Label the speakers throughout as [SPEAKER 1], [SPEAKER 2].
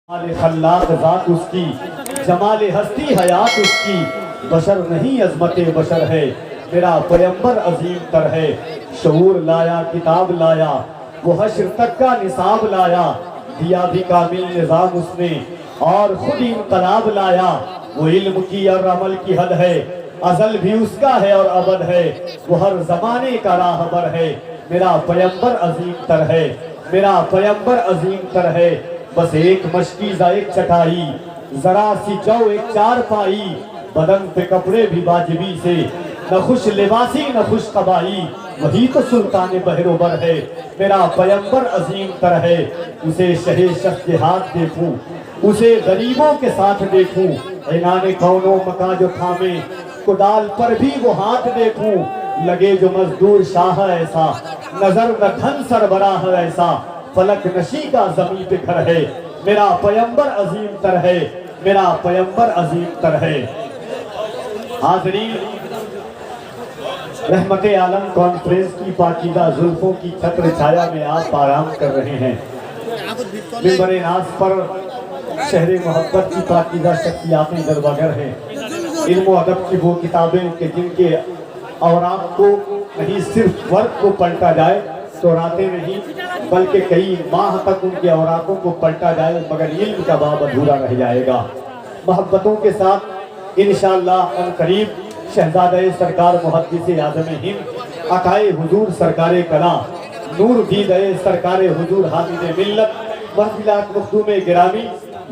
[SPEAKER 1] جمال خلاق ذات اس کی، جمال ہستی حیات اس کی، بشر نہیں عظمت بشر ہے، میرا پیمبر عظیم تر ہے۔ شعور لایا کتاب لایا، وہ حشر تک کا نصاب لایا، دیا بھی کامل نظام اس نے اور خود انقلاب لایا۔ وہ علم کی اور عمل کی حد ہے، ازل بھی اس کا ہے اور ابد ہے، وہ ہر زمانے کا راہبر ہے، میرا پیمبر عظیم تر ہے، میرا پیمبر عظیم تر ہے۔ بس ایک مشکیزہ ایک چٹائی، ذرا سی جو ایک چار پائی، بدن پہ کپڑے بھی واجبی سے، نہ خوش لباسی نہ خوش قبائی، وہی تو سلطان بحر و بر ہے، میرا پیمبر عظیم تر ہے۔ اسے شہ شخص کے ہاتھ دیکھوں، اسے غریبوں کے ساتھ دیکھوں، عنان کونوں مکاں جو تھامے، کدال پر بھی وہ ہاتھ دیکھوں، لگے جو مزدور شاہ ایسا، نظر نہ دھن سربراہ ایسا، فلک نشی کا زمین پہ گھر ہے، میرا پیمبر عظیم تر ہے، میرا پیمبر عظیم تر ہے۔ حاضرین، رحمت عالم کانفرنس کی پاکیزہ زلفوں کی چھتر چھایا میں آپ آرام کر رہے ہیں۔ منبر ناز پر شہر محبت کی پاکیزہ شخصیاتیں جلوگر ہیں۔ علم و ادب کی وہ کتابیں کہ جن کے اوراق کو نہیں صرف ورق کو پلٹا جائے تو راتیں نہیں بلکہ کئی ماہ تک ان کے اوراقوں کو پلٹا جائے مگر علم کا باب ادھورا رہ جائے گا۔ محبتوں کے ساتھ انشاءاللہ قریب شہزادہ سرکار محدث اعظم ہند عطائے حضور سرکار کلام نور دیدہ سرکار حضور حامد ملت منزلات مخدوم گرامی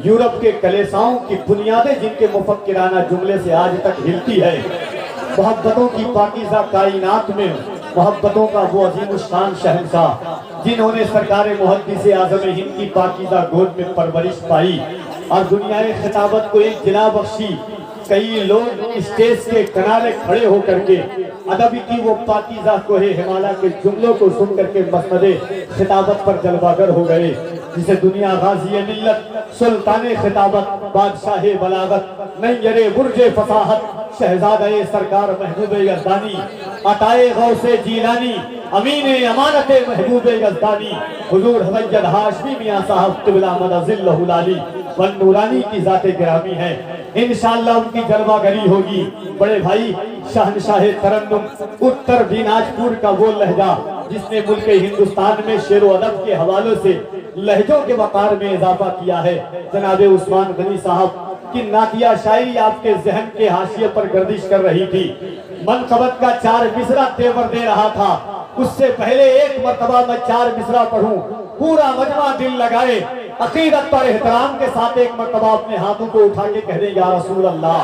[SPEAKER 1] یورپ کے کلیساؤں کی بنیادیں جن کے مفکرانہ جملے سے آج تک ہلتی ہے، محبتوں کی پاکیزہ کائنات میں محبتوں کا وہ عظیم الشان شہنشاہ جنہوں نے سرکار محدث اعظم ہند کی پاکیزہ گود میں پرورش پائی اور دنیا خطابت کو ایک جلا بخشی۔ کئی لوگ اسٹیج کے کنارے کھڑے ہو کر کے ادب کی وہ پاکیزہ کوہ ہمالیہ کے جملوں کو سن کر کے مسند خطابت پر جلوگر ہو گئے، جسے دنیا غازی ملت سلطان خطابت بادشاہ بلاغت نیر برج فصاحت شہزادہ سرکار محبوب یزدانی عطائے غوث جیلانی امین امانت محبوب یزدانی حضور حمید ہاشمی میاں صاحب قبلہ مدظلہ العالی والنورانی کی ذات گرامی ہے۔ انشاءاللہ ان کی جلوہ گری ہوگی۔ بڑے بھائی شہنشاہ ترنم اتر دیناجپور کا وہ لہجہ جس نے ملک ہندوستان میں شعر و ادب کے حوالوں سے لہجوں کے وقار میں اضافہ کیا ہے، جناب عثمان غنی صاحب کی نعتیہ شاعری آپ کے ذہن کے حاشیے پر گردش کر رہی تھی۔ منقبت کا 4 مصرع تیور دے رہا تھا، اس سے پہلے ایک مرتبہ میں 4 مصرع پڑھوں، پورا مجمع دل لگائے، عقیدت پر احترام کے ساتھ ایک مرتبہ اپنے ہاتھوں کو اٹھا کے کہہ دیں یا رسول اللہ۔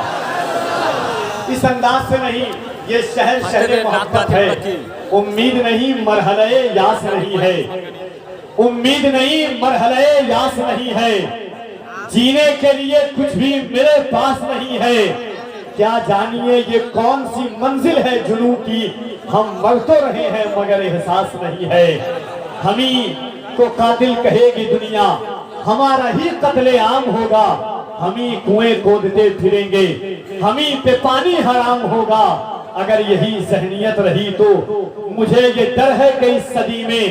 [SPEAKER 1] اس انداز سے نہیں، یہ شہر محبت ہے، امید نہیں مرحلہ یاس نہیں ہے، امید نہیں مرحلہ یاس نہیں ہے، جینے کے لیے کچھ بھی میرے پاس نہیں ہے، کیا جانیے یہ کون سی منزل ہے جنوں کی، ہم مر تو رہے ہیں مگر احساس نہیں ہے، ہمیں کو قاتل کہے گی دنیا، ہمارا ہی قتل عام ہوگا، ہمیں کنویں کھودتے پھریں گے، ہمیں پہ پانی حرام ہوگا، اگر یہی ذہنیت رہی تو مجھے یہ ڈر ہے کہ اس صدی میں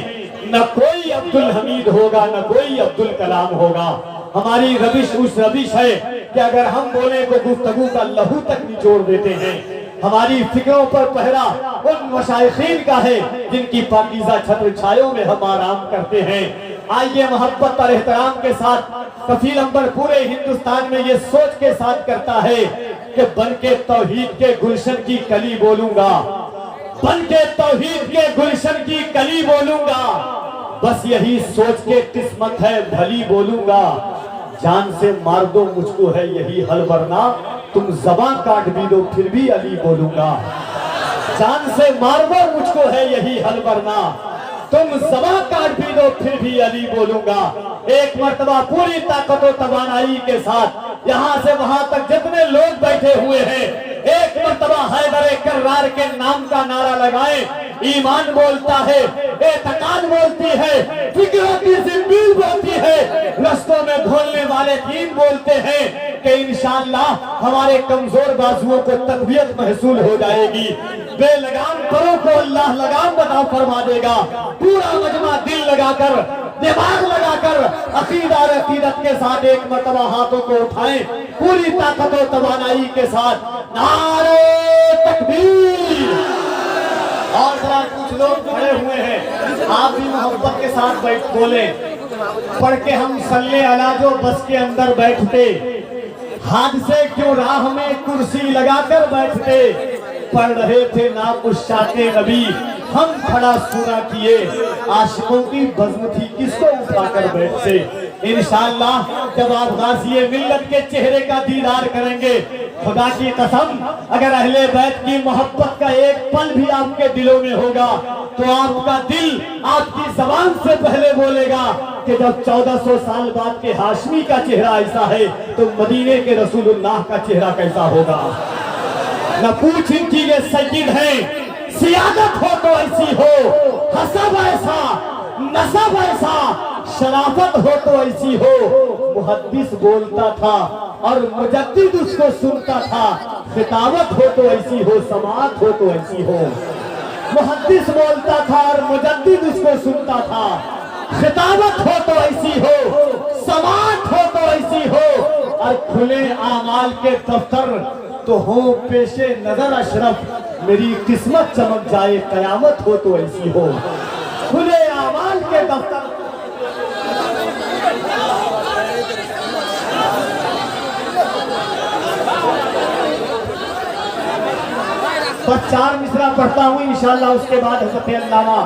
[SPEAKER 1] نہ کوئی عبدالحمید ہوگا نہ کوئی عبدالکلام ہوگا۔ ہماری روش اس روش ہے کہ اگر ہم بولیں تو گفتگو کا لہو تک نچوڑ دیتے ہیں، ہماری فکروں پر پہرا ان مشائخین کا ہے جن کی پاکیزہ چھتر چھایوں میں ہم آرام کرتے ہیں۔ آئیے محبت اور احترام کے ساتھ کفیل امبر پورے ہندوستان میں یہ سوچ کے ساتھ کرتا ہے کہ بن کے توحید کے گلشن کی کلی بولوں گا، بن کے توحید کے گلشن کی کلی بولوں گا، بس یہی سوچ کے قسمت ہے بھلی بولوں گا، جان سے مار دو مجھ کو ہے یہی حل ورنہ تم زبان کاٹ بھی دو پھر بھی علی بولوں گا، جان سے مار دو مجھ کو ہے یہی حل ورنہ تم زبان کاٹ بھی دو پھر بھی علی بولوں گا۔ ایک مرتبہ پوری طاقت و توانائی کے ساتھ یہاں سے وہاں تک جتنے لوگ بیٹھے ہوئے ہیں ایک مرتبہ حیدر کرار کے نام کا نعرہ لگائیں۔ ایمان بولتا ہے، اعتقاد بولتی ہے، فکروں کی زنبیل بولتی ہے، رستوں میں گھولنے والے دین بولتے ہیں کہ انشاءاللہ ہمارے کمزور بازوؤں کو تقویت محصول ہو جائے گی، بے لگام پروں کو اللہ لگام عطا فرما دے گا۔ پورا مجمع دل لگا کر दिमाग लगा कर अकीदा और अकीदत के साथ एक मरतबा हाथों को उठाएं, पूरी ताकत और तवानाई के साथ नारे तकबीर। और जरा कुछ लोग खड़े हुए हैं, आप भी मोहब्बत के साथ बैठ बोलें, पढ़ के हम सल्ले अला जो बस के अंदर बैठते, हादसे क्यों राह में कुर्सी लगाकर बैठते, पढ़ रहे थे ना उशाके नबी हम खड़ा सुना किए, आशिकों की बज़्म थी किसको उठाकर बैठते। इंशाअल्लाह जब आप गाज़ी मिल्लत के चेहरे का दीदार करेंगे, खुदा की कसम अगर अहले बैत की मोहब्बत का एक पल भी आपके दिलों में होगा तो आपका दिल आपकी जबान से पहले बोलेगा कि जब 1400 साल बाद के हाशमी का चेहरा ऐसा है तो मदीने के रसूलुल्लाह का चेहरा कैसा होगा। न पूछ इनकी ये सैयद है, सियादत हो तो ऐसी हो, हसब ऐसा नसब ऐसा, शराफत हो तो ऐसी हो। मुहद्दिस बोलता था और मुजद्दिद उसको सुनता था, खिताबत हो तो ऐसी हो, समाअत हो तो ऐसी हो। मुहद्दिस बोलता था और मुजद्दिद उसको सुनता था, खिताबत हो तो ऐसी हो, समाअत हो तो ऐसी हो। और खुले आमाल के दफ्तर तो हो पेशे नजर अशरफ, मेरी किस्मत चमक जाए कयामत हो तो ऐसी हो। खुले आमाल के दफ्तर बस 4 मिसरा पढ़ता हूँ इंशाअल्लाह, उसके बाद हज़रत अल्लामा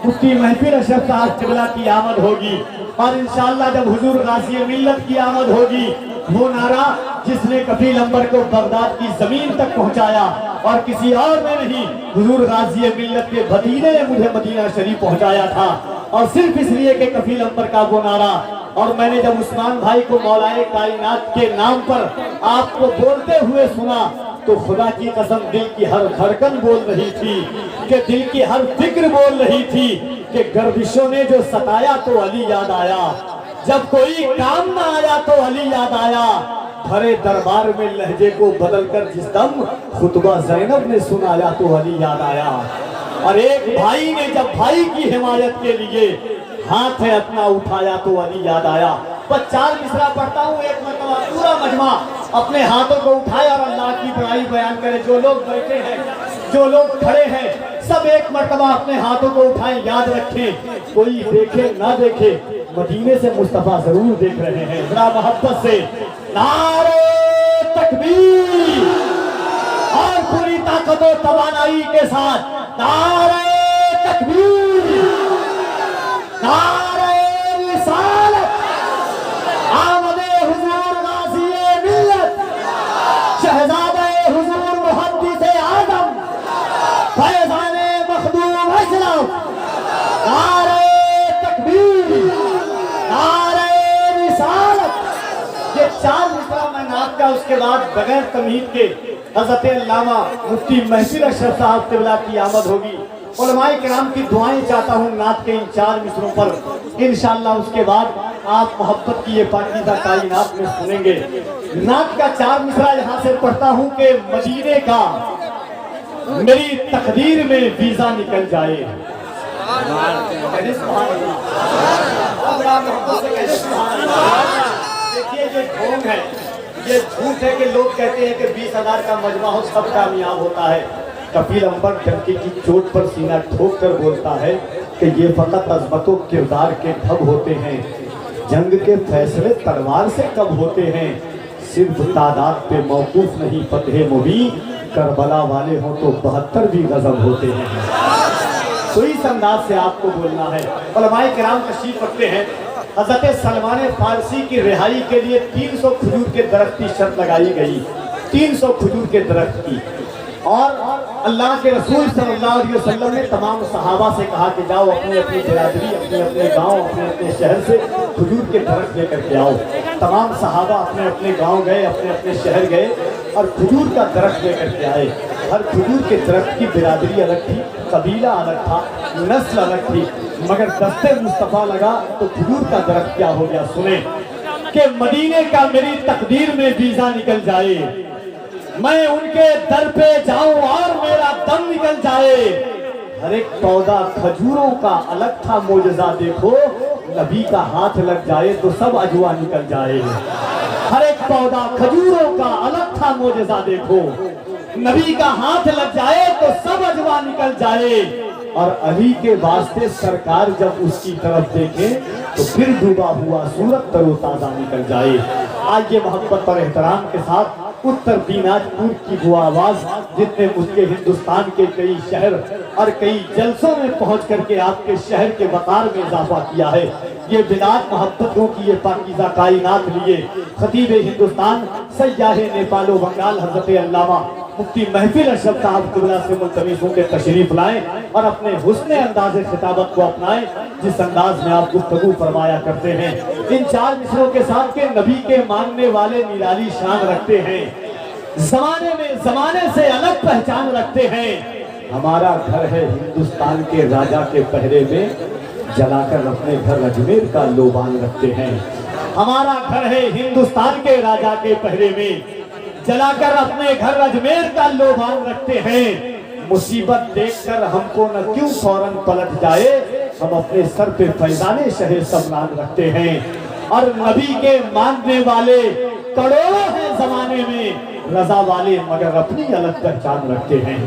[SPEAKER 1] मुफ्ती महफिल अशरफ साहब किबला की आमद होगी और इंशाअल्लाह जब हुजूर गाज़ी मिल्लत की आमद होगी, वो नारा जिसने कफील अंबर को बगदाद की जमीन तक पहुंचाया और किसी और ने नहीं, हुजूर गाज़ी मिल्लत के भतीजे ने मुझे मदीना शरीफ पहुंचाया था। और सिर्फ इसलिए कि कफील अंबर का वो नारा, और मैंने जब उस्मान भाई को मौलाए कायनात के नाम पर आपको बोलते हुए सुना तो खुदा की कसम दिल की हर धड़कन बोल रही थी, कि दिल की हर फिक्र बोल रही थी कि गर्दिशों ने जो सताया तो अली याद आया, जब कोई काम ना आया तो अली याद आया। भरे दरबार में लहजे को बदलकर जिस दम खुतबा ज़ैनब ने सुनाया तो अली याद आया। और एक भाई ने जब भाई की हिमायत के लिए हाथ है अपना उठाया तो अली याद आया। बस 4 मिसरा पढ़ता हूँ, एक मरतबा पूरा मजमा अपने हाथों को उठाए और अल्लाह की बड़ाई बयान करे। जो लोग बैठे हैं, जो लोग खड़े हैं, सब एक मरतबा अपने हाथों को उठाएं। याद रखें, कोई देखे ना देखे, मदीने से मुस्तफा जरूर देख रहे हैं। बड़ा मोहब्बत से नारे तकबीर और पूरी ताकत और तवानाई के साथ नारे तकबीर, नारे रिसालत, आमदे हुजूर गाज़ी मिल्लत, शहज़ादे हुजूर मुहद्दिस आज़म, फैज़ाने मखदूम अशरफ, नारे तकबीर, नारे रिसालत। ये 4 मिसरा मैं नात का, उसके बाद बगैर तमहीद के हज़रत अल्लामा मुफ्ती महफिल अशरफ साहब किबला की आमद होगी। उलमाए किराम की दुआएं चाहता हूँ नात के इन 4 मिसरों पर इंशाअल्लाह। उसके बाद आप मोहब्बत की ये पाकीज़ा कायनात में सुनेंगे। नात का 4 मिसरा यहाँ से पढ़ता हूँ कि मदीने का मेरी तकदीर में वीजा निकल जाए। देखिए ये ढोंग है, ये झूठ है कि लोग कहते हैं कि 20,000 का मजमा हो सब कामयाब होता है। कफील अंबर डंके की चोट पर सीना ठोक कर बोलता है कि ये फकत अज़मतों किरदार के ठग होते हैं, जंग के फैसले तलवार से कब होते हैं, सिर्फ तादाद पे मौकूफ नहीं फतह मुबीन, करबला वाले हों तो 72 भी गजब होते हैं। तो इस अंदाज से आपको बोलना है। उलमाए किराम तशरीफ रखते हैं। हज़रत सलमान फारसी की रिहाई के लिए 300 खजूर के दरख्त की शर्त लगाई गई, 300 खजूर के दरख्त की। और अल्लाह के रसूल सल्लल्लाहु अलैहि वसल्लम ने तमाम सहाबा से कहा कि जाओ अपनी अपनी बिरादरी, अपने अपने गांव, अपने अपने शहर से खजूर के दरख्त लेकर के आओ। तमाम सहाबा अपने अपने गांव गए, अपने अपने शहर गए और खजूर का दरख्त लेकर के आए। हर खजूर के दरख्त की बिरादरी अलग थी, कबीला अलग था, नस्ल अलग थी, मगर दस्ते मुस्तफ़ा लगा तो खजूर का दरख्त क्या हो गया। सुने कि मदीने का मेरी तकदीर में वीजा निकल जाए, मैं उनके दर पे जाऊं और मेरा दम निकल जाए। हर एक पौधा खजूरों का अलग था मोजज़ा देखो, नबी का हाथ लग जाए तो सब अजवा निकल जाए। हर एक पौधा खजूरों का अलग था मोजज़ा देखो, नबी का हाथ लग जाए तो सब अजवा निकल जाए। और अली के वास्ते सरकार जब उसकी तरफ देखे तो फिर डूबा हुआ सूरत तरोताजा निकल जाए। आज ये मोहब्बत और एहतराम के साथ उत्तर दिनाजपुर की वो आवाज जितने उसके हिंदुस्तान के कई शहर और कई जलसों में पहुंच करके आपके शहर के वकार में इजाफा किया है। ये बिलाद मोहब्बतों की ये पाकीज़ा कायनात लिए खतीब हिंदुस्तान सयाह नेपालो बंगाल हजरत अल्लामा मुफ्ती महफिल अशरफ साहब क़िबला से मुल्तमिस होकर तशरीफ लाएं और अपने हुस्ने अंदाज़े खिताबत को अपनाएं जिस अंदाज में आप गुफ्तगू फरमाया करते हैं। इन चार मिसरों के साथ के नबी के मानने वाले निराली शान रखते हैं, जमाने में जमाने से अलग पहचान रखते हैं। हमारा घर है हिंदुस्तान के राजा के पहरे में, जलाकर अपने घर अजमेर का लोबान रखते हैं। हमारा घर है हिंदुस्तान के राजा के पहरे में, जलाकर अपने घर अजमेर का लोबान रखते हैं। मुसीबत देखकर हमको न क्यों फौरन पलट जाए, हम अपने सर पे फैजाने शहे सम्रान रखते हैं। और नबी के मानने वाले करोड़ों हैं जमाने में, रजा वाले मगर अपनी अलग पहचान रखते हैं।